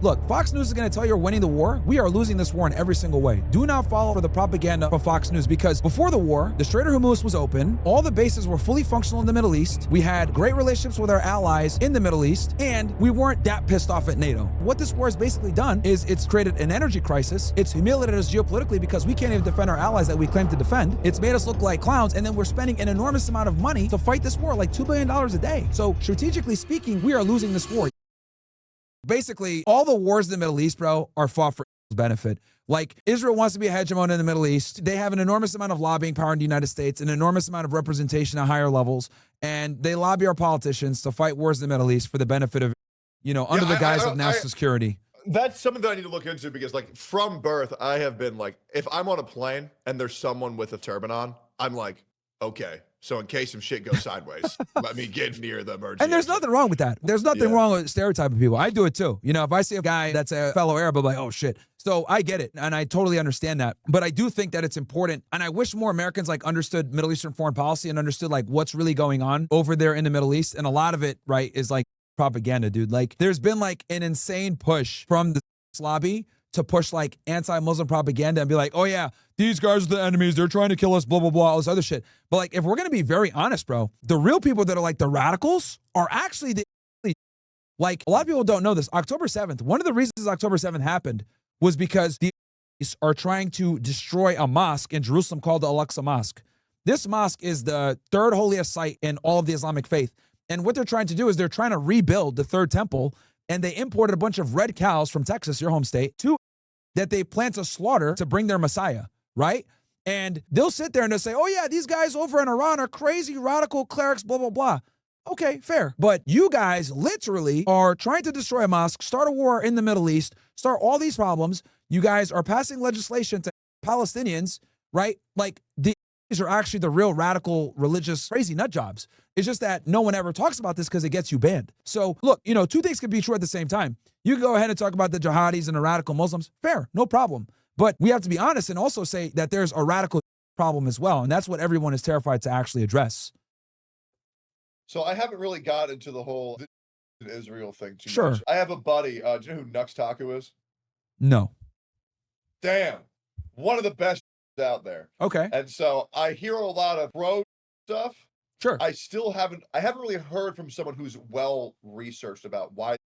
Look, Fox News is going to tell you we're winning the war. We are losing this war in every single way. Do not follow for the propaganda from Fox News, because before the war, the Strait of Hormuz was open. All the bases were fully functional in the Middle East. We had great relationships with our allies in the Middle East, and we weren't that pissed off at NATO. What this war has basically done is it's created an energy crisis. It's humiliated us geopolitically because we can't even defend our allies that we claim to defend. It's made us look like clowns, and then we're spending an enormous amount of money to fight this war, like $2 billion a day. So strategically speaking, we are losing this war. Basically, all the wars in the Middle East, bro, are fought for Israel's benefit. Like, Israel wants to be a hegemon in the Middle East. They have an enormous amount of lobbying power in the United States, an enormous amount of representation at higher levels, and they lobby our politicians to fight wars in the Middle East for the benefit of, under the guise of national security. That's something that I need to look into, because, like, from birth, I have been like, if I'm on a plane and there's someone with a turban on, I'm like, okay, so in case some shit goes sideways, let me get near the emergency. And there's nothing wrong with that. There's nothing wrong with stereotyping people. I do it too. If I see a guy that's a fellow Arab, I'm like, oh shit. So I get it, and I totally understand that. But I do think that it's important, and I wish more Americans understood Middle Eastern foreign policy and understood what's really going on over there in the Middle East. And a lot of it, right, is propaganda, dude. There's been an insane push from the lobby to push anti-Muslim propaganda and be like, oh yeah, these guys are the enemies, they're trying to kill us, blah, blah, blah, all this other shit. But if we're going to be very honest, bro, the real people that are the radicals are actually the, a lot of people don't know this. October 7th, one of the reasons October 7th happened was because the are trying to destroy a mosque in Jerusalem called the Al-Aqsa Mosque. This mosque is the third holiest site in all of the Islamic faith. And what they're trying to do is they're trying to rebuild the third temple, and they imported a bunch of red cows from Texas, your home state, that they plan to slaughter to bring their Messiah, right? And they'll sit there and they'll say, oh yeah, these guys over in Iran are crazy radical clerics, blah, blah, blah. Okay, fair. But you guys literally are trying to destroy a mosque, start a war in the Middle East, start all these problems. You guys are passing legislation to Palestinians, right? These are actually the real radical religious crazy nut jobs. It's just that no one ever talks about this because it gets you banned. So look, two things can be true at the same time. You can go ahead and talk about the jihadis and the radical Muslims. Fair, no problem. But we have to be honest and also say that there's a radical problem as well. And that's what everyone is terrified to actually address. So I haven't really got into the whole Israel thing too Sure. much. I have a buddy. Do you know who Nux Taku is? No. Damn. One of the best out there. Okay. And so I hear a lot of pro stuff. Sure. I haven't really heard from someone who's well researched about why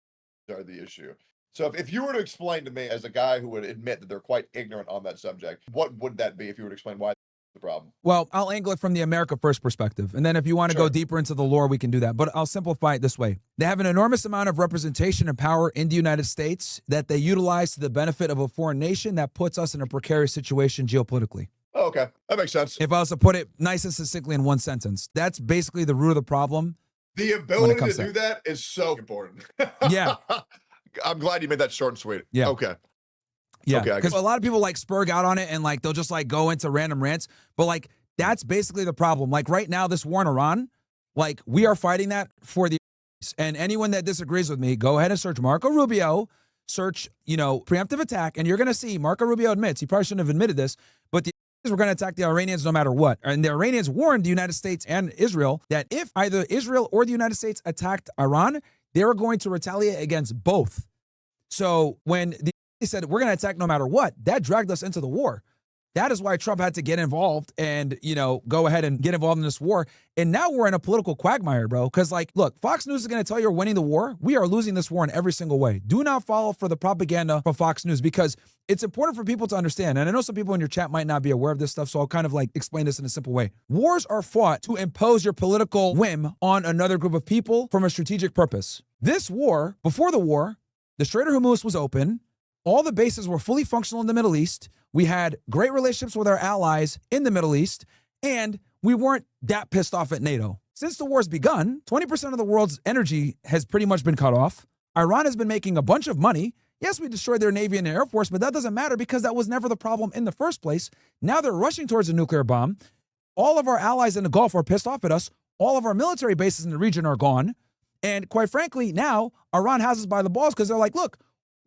these are the issue. So if you were to explain to me, as a guy who would admit that they're quite ignorant on that subject, what would that be if you were to explain why the problem? Well, I'll angle it from the America First perspective. And then if you want to go deeper into the lore, we can do that. But I'll simplify it this way. They have an enormous amount of representation and power in the United States that they utilize to the benefit of a foreign nation that puts us in a precarious situation geopolitically. Oh, okay. That makes sense. If I was to put it nice and succinctly in one sentence, that's basically the root of the problem. The ability to do that is so important. Yeah. I'm glad you made that short and sweet. Yeah. Okay. Yeah. Okay, Because a lot of people spurg out on it and they'll just go into random rants. But that's basically the problem. Right now, this war in Iran, we are fighting that for the, and anyone that disagrees with me, go ahead and search Marco Rubio, search, preemptive attack, and you're going to see Marco Rubio admits, he probably shouldn't have admitted this, but the we're going to attack the Iranians no matter what. And the Iranians warned the United States and Israel that if either Israel or the United States attacked Iran, they were going to retaliate against both. So when they said we're going to attack no matter what, that dragged us into the war. That is why Trump had to get involved and, go ahead and get involved in this war. And now we're in a political quagmire, bro. Because, look, Fox News is going to tell you we're winning the war. We are losing this war in every single way. Do not fall for the propaganda from Fox News, because it's important for people to understand. And I know some people in your chat might not be aware of this stuff, so I'll kind of explain this in a simple way. Wars are fought to impose your political whim on another group of people from a strategic purpose. This war, before the war, the Strait of Hormuz was open. All the bases were fully functional in the Middle East. We had great relationships with our allies in the Middle East, and we weren't that pissed off at NATO. Since the war's begun, 20% of the world's energy has pretty much been cut off. Iran has been making a bunch of money. Yes, we destroyed their Navy and Air Force, but that doesn't matter because that was never the problem in the first place. Now they're rushing towards a nuclear bomb. All of our allies in the Gulf are pissed off at us. All of our military bases in the region are gone. And quite frankly, now Iran has us by the balls because they're like, look,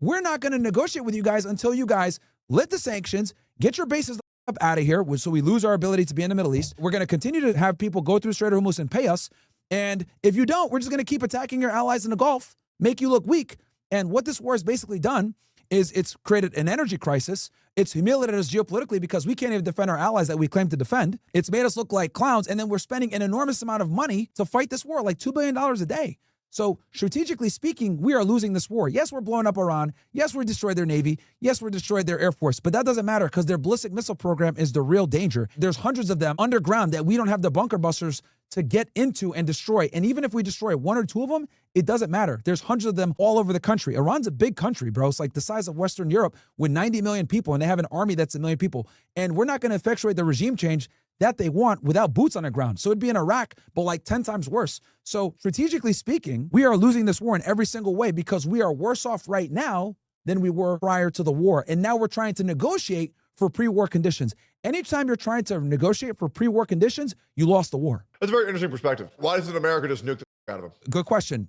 we're not going to negotiate with you guys until you guys lift the sanctions, get your bases up out of here, so we lose our ability to be in the Middle East. We're going to continue to have people go through Strait of Hormuz and pay us. And if you don't, we're just going to keep attacking your allies in the Gulf, make you look weak. And what this war has basically done is it's created an energy crisis. It's humiliated us geopolitically because we can't even defend our allies that we claim to defend. It's made us look like clowns, and then we're spending an enormous amount of money to fight this war, like $2 billion a day. So strategically speaking, we are losing this war. Yes, we're blowing up Iran. Yes, we destroyed their Navy. Yes, we destroyed their Air Force. But that doesn't matter because their ballistic missile program is the real danger. There's hundreds of them underground that we don't have the bunker busters to get into and destroy. And even if we destroy one or two of them, it doesn't matter. There's hundreds of them all over the country. Iran's a big country, bro. It's like the size of Western Europe with 90 million people, and they have an army that's 1 million people. And we're not going to effectuate the regime change that they want without boots on the ground. So it'd be in Iraq, but like 10 times worse. So strategically speaking, we are losing this war in every single way because we are worse off right now than we were prior to the war. And now we're trying to negotiate for pre-war conditions. Anytime you're trying to negotiate for pre-war conditions, you lost the war. That's a very interesting perspective. Why doesn't America just nuke the out of them? Good question.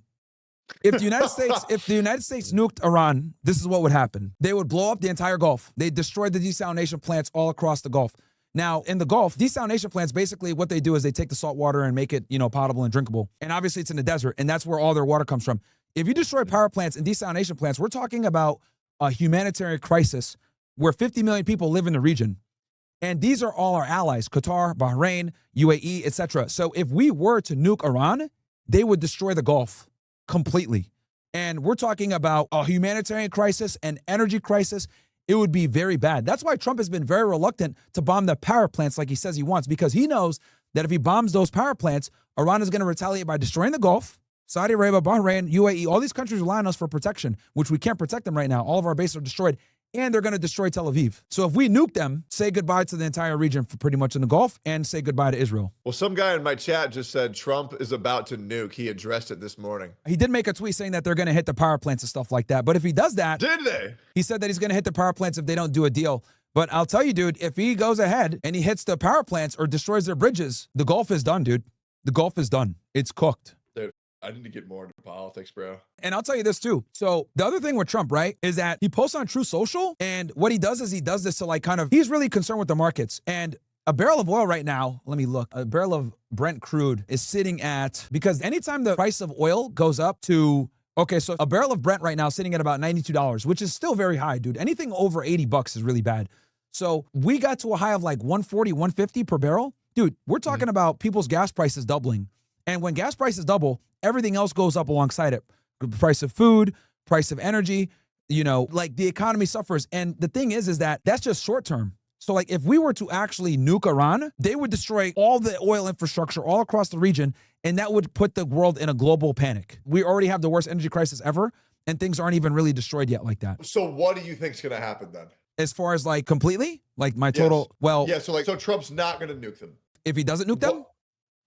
If the United States nuked Iran, this is what would happen. They would blow up the entire Gulf. They destroyed the desalination plants all across the Gulf. Now, in the Gulf, desalination plants, basically what they do is they take the salt water and make it, potable and drinkable. And obviously it's in the desert, and that's where all their water comes from. If you destroy power plants and desalination plants, we're talking about a humanitarian crisis where 50 million people live in the region. And these are all our allies, Qatar, Bahrain, UAE, etc. So if we were to nuke Iran, they would destroy the Gulf completely. And we're talking about a humanitarian crisis, an energy crisis. It would be very bad. That's why Trump has been very reluctant to bomb the power plants like he says he wants, because he knows that if he bombs those power plants, Iran is going to retaliate by destroying the Gulf. Saudi Arabia, Bahrain, UAE, all these countries rely on us for protection, which we can't protect them right now. All of our bases are destroyed, and they're going to destroy Tel Aviv. So if we nuke them, say goodbye to the entire region for pretty much in the Gulf, and say goodbye to Israel. Well, some guy in my chat just said Trump is about to nuke. He addressed it this morning. He did make a tweet saying that they're going to hit the power plants and stuff like that. But if he does that... Did they? He said that he's going to hit the power plants if they don't do a deal. But I'll tell you, dude, if he goes ahead and he hits the power plants or destroys their bridges, the Gulf is done, dude. The Gulf is done. It's cooked. Dude, I need to get more into politics, bro. And I'll tell you this too. So the other thing with Trump, right, is that he posts on True Social, and what he does is he does this to like kind of, he's really concerned with the markets. And a barrel of oil right now, let me look, a barrel of Brent crude is sitting at, because anytime the price of oil goes up to, okay, so a barrel of Brent right now is sitting at about $92, which is still very high, dude. Anything over $80 is really bad. So we got to a high of like 140, 150 per barrel. Dude, we're talking about people's gas prices doubling. And when gas prices double, everything else goes up alongside it. The price of food, price of energy, like the economy suffers. And the thing is that that's just short term. So like if we were to actually nuke Iran, they would destroy all the oil infrastructure all across the region, and that would put the world in a global panic. We already have the worst energy crisis ever, and things aren't even really destroyed yet like that. So what do you think is going to happen then? As far as like completely, like my total, well. Yeah, so Trump's not going to nuke them. If he doesn't nuke them?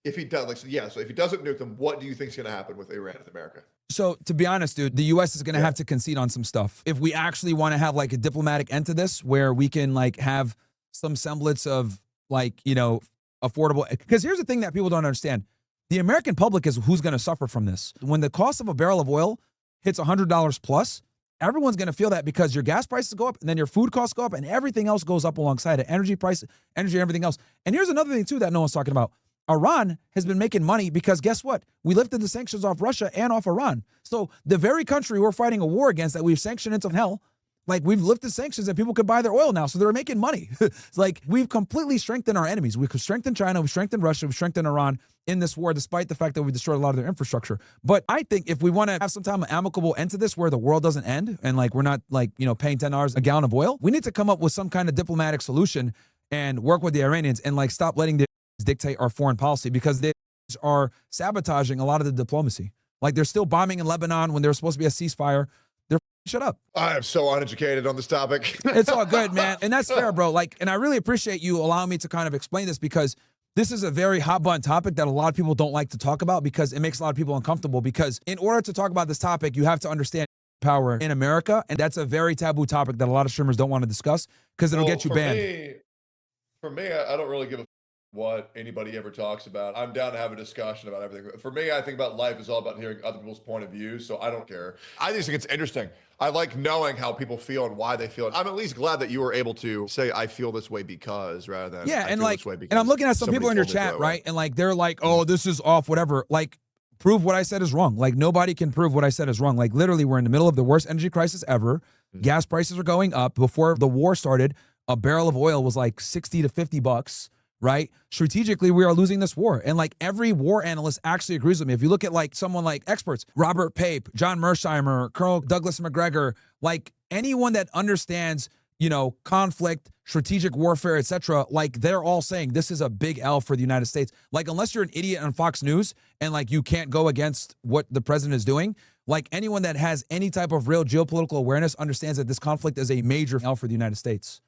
If he does, so if he doesn't nuke them, what do you think is going to happen with Iran and America? So to be honest, dude, the U.S. is going to have to concede on some stuff. If we actually want to have like a diplomatic end to this where we can like have some semblance of like, affordable, because here's the thing that people don't understand. The American public is who's going to suffer from this. When the cost of a barrel of oil hits $100 plus, everyone's going to feel that because your gas prices go up and then your food costs go up and everything else goes up alongside it. Energy, everything else. And here's another thing too that no one's talking about. Iran has been making money because guess what? We lifted the sanctions off Russia and off Iran. So the very country we're fighting a war against that we've sanctioned into hell, like we've lifted sanctions and people could buy their oil now. So they're making money. It's like we've completely strengthened our enemies. We've strengthened China, we've strengthened Russia, we've strengthened Iran in this war, despite the fact that we destroyed a lot of their infrastructure. But I think if we want to have some time of amicable end to this where the world doesn't end and like we're not like, paying $10 a gallon of oil, we need to come up with some kind of diplomatic solution and work with the Iranians and like stop letting the dictate our foreign policy because they are sabotaging a lot of the diplomacy. Like they're still bombing in Lebanon when there's supposed to be a ceasefire. They're shut up. I am so uneducated on this topic. It's all good, man. And that's fair, bro. Like, and I really appreciate you allowing me to kind of explain this because this is a very hot button topic that a lot of people don't like to talk about because it makes a lot of people uncomfortable because in order to talk about this topic, you have to understand power in America. And that's a very taboo topic that a lot of streamers don't want to discuss because it'll get you banned. For me, I don't really give a what anybody ever talks about. I'm down to have a discussion about everything. For me, I think about life is all about hearing other people's point of view, so I don't care. I just think it's interesting. I like knowing how people feel and why they feel it. I'm at least glad that you were able to say, I feel this way because, rather than and like, and I'm looking at some people in your chat, right? And like, they're like, oh, this is off, whatever. Like, prove what I said is wrong. Like, nobody can prove what I said is wrong. Like, literally, we're in the middle of the worst energy crisis ever. Gas prices are going up. Before the war started, a barrel of oil was like 60 to 50 bucks, right? Strategically, we are losing this war. And like every war analyst actually agrees with me. If you look at like someone like experts, Robert Pape, John Mersheimer, Colonel Douglas McGregor, like anyone that understands, you know, conflict, strategic warfare, etc., like they're all saying this is a big L for the United States. Like, unless you're an idiot on Fox News and like you can't go against what the president is doing, like anyone that has any type of real geopolitical awareness understands that this conflict is a major L for the United States.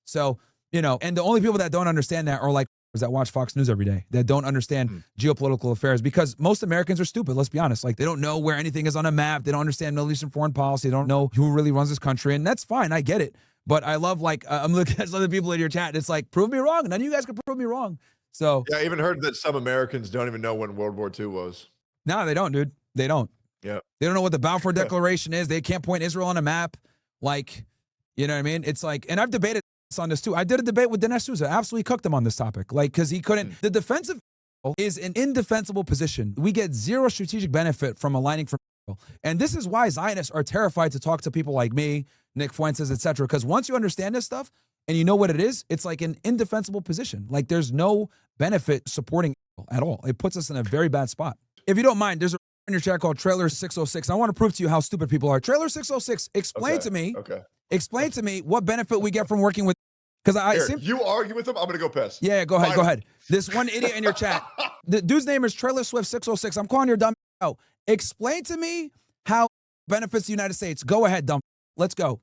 So, you know, and the only people that don't understand that are like that watch Fox News every day, that don't understand geopolitical affairs, because most Americans are stupid, let's be honest. Like, they don't know where anything is on a map. They don't understand Middle Eastern foreign policy. They don't know who really runs this country. And that's fine. I get it. But I love, like, I'm looking at some of the people in your chat. And it's like, prove me wrong. None of you guys can prove me wrong. So Yeah, I even heard that some Americans don't even know when World War II was. no, they don't, dude. They don't. Yeah. They don't know what the Balfour Declaration is. They can't point Israel on a map. Like, you know what I mean? It's like, and I've debated on this too. I did a debate with Dinesh Souza. Absolutely cooked him on this topic. Like, because he couldn't. The defensive is an indefensible position. We get zero strategic benefit from aligning for Israel. And this is why Zionists are terrified to talk to people like me, Nick Fuentes, etc. Because once you understand this stuff and you know what it is, it's like an indefensible position. Like, there's no benefit supporting Israel at all. It puts us in a very bad spot. If you don't mind, there's a in your chat called Trailer 606. I want to prove to you how stupid people are. Trailer 606, explain to me. Explain to me what benefit we get from working with. Because you argue with them, I'm gonna go piss. Yeah, go ahead, go ahead. This one idiot in your chat. The dude's name is Trailer Swift 606. I'm calling your dumb out. Explain to me how it benefits the United States. Go ahead, dumb. Let's go.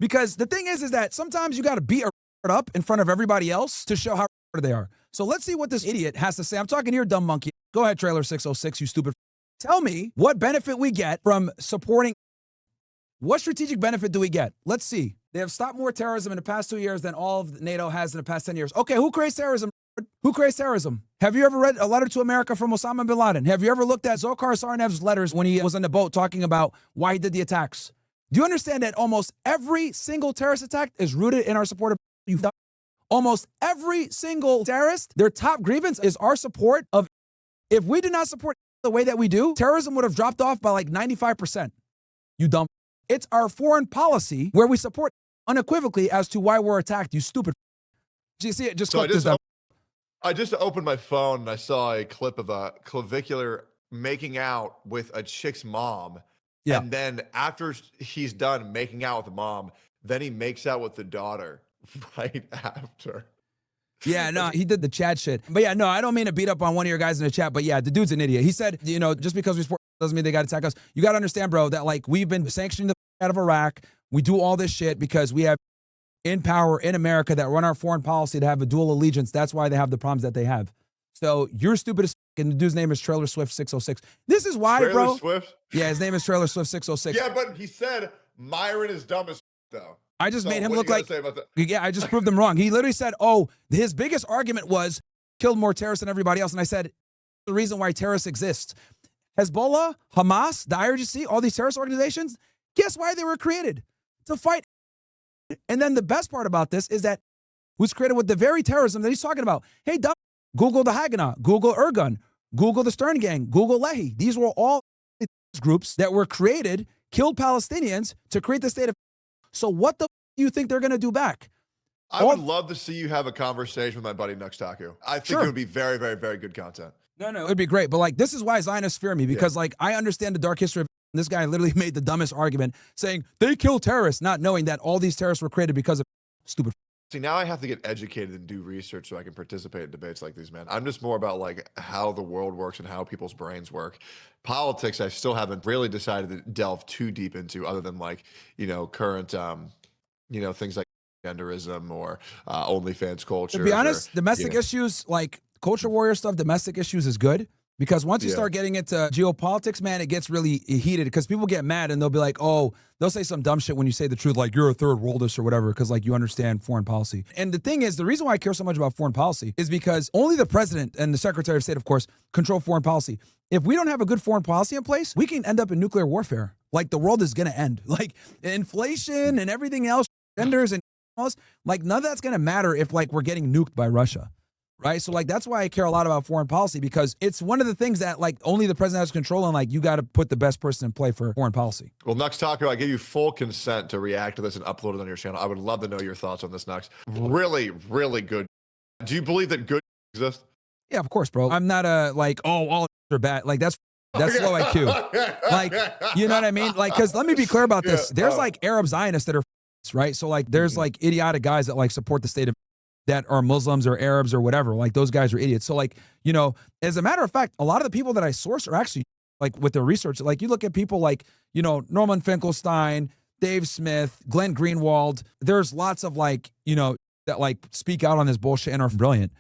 Because the thing is that sometimes you got to beat a up in front of everybody else to show how they are. So let's see what this idiot has to say. I'm talking to your dumb monkey. Go ahead, Trailer 606, you stupid. Tell me what benefit we get from supporting. What strategic benefit do we get? Let's see. They have stopped more terrorism in the past 2 years than all of NATO has in the past 10 years. Okay, who creates terrorism? Who creates terrorism? Have you ever read A Letter to America from Osama bin Laden? Have you ever looked at Dzhokhar Sarnev's letters when he was on the boat talking about why he did the attacks? Do you understand that almost every single terrorist attack is rooted in our support of you? Almost every single terrorist, their top grievance is our support of. If we did not support the way that we do, terrorism would have dropped off by like 95%. You dumb. It's our foreign policy where we support unequivocally as to why we're attacked, you stupid. Do you see it? So I just opened my phone and I saw a clip of a clavicular making out with a chick's mom. Yeah. And then after he's done making out with the mom, then he makes out with the daughter right after. Yeah, no, he did the chat shit. But yeah, no, I don't mean to beat up on one of your guys in the chat, but yeah, the dude's an idiot. He said, you know, just because we support doesn't mean they got to attack us. You got to understand, bro, that like we've been sanctioning the out of Iraq. We do all this shit because we have in power in America that run our foreign policy to have a dual allegiance. That's why they have the problems that they have. So you're stupid as fuck, and the dude's name is Trailer Swift 606. This is why, Trailer bro. Swift? Yeah, his name is Trailer Swift 606. Yeah, but he said Myron is dumb as though. I just made him look like, yeah, I just proved him wrong. He literally said, oh, his biggest argument was killed more terrorists than everybody else. And I said, the reason why terrorists exist. Hezbollah, Hamas, the IRGC, all these terrorist organizations, guess why they were created? To fight. And then the best part about this is that was created with the very terrorism that he's talking about. Hey, dumb, Google the Haganah, Google Ergun, Google the Stern Gang, Google Lehi. These were all groups that were created, killed Palestinians to create the state of. So what the do you think they're going to do back? I would love to see you have a conversation with my buddy Nuxtaku. I think it would be very, very, very good content. No, it would be great. But like, this is why Zionists fear me, because like, I understand the dark history of this guy literally made the dumbest argument saying they kill terrorists, not knowing that all these terrorists were created because of stupid. See, now I have to get educated and do research so I can participate in debates like these, man. I'm just more about like how the world works and how people's brains work. Politics, I still haven't really decided to delve too deep into, other than like, you know, current, you know, things like genderism or OnlyFans culture. To be honest, domestic issues, like culture warrior stuff, domestic issues is good. Because once you start getting into geopolitics, man, it gets really heated because people get mad and they'll be like, oh, they'll say some dumb shit when you say the truth, like you're a third worldist or whatever, because like you understand foreign policy. And the thing is, the reason why I care so much about foreign policy is because only the president and the secretary of state, of course, control foreign policy. If we don't have a good foreign policy in place, we can end up in nuclear warfare. Like the world is going to end. Like inflation and everything else, genders and else, like none of that's going to matter if like we're getting nuked by Russia. right? So like that's why I care a lot about foreign policy, because it's one of the things that like only the president has control, and like you got to put the best person in play for foreign policy. Well, Nux Taco, I give you full consent to react to this and upload it on your channel. I would love to know your thoughts on this, Nux. Really, really good. Do you believe that good exists? Yeah, of course, bro. I'm not a like, oh, all are bad. Like that's low IQ. Like, you know what I mean? Like, because let me be clear about this. There's like Arab Zionists that are right. So like, there's like idiotic guys that like support the state of that are Muslims or Arabs or whatever. Like those guys are idiots. So like, you know, as a matter of fact, a lot of the people that I source are actually like with their research. Like you look at people like, you know, Norman Finkelstein, Dave Smith, Glenn Greenwald. There's lots of like, you know, that like speak out on this bullshit and are brilliant.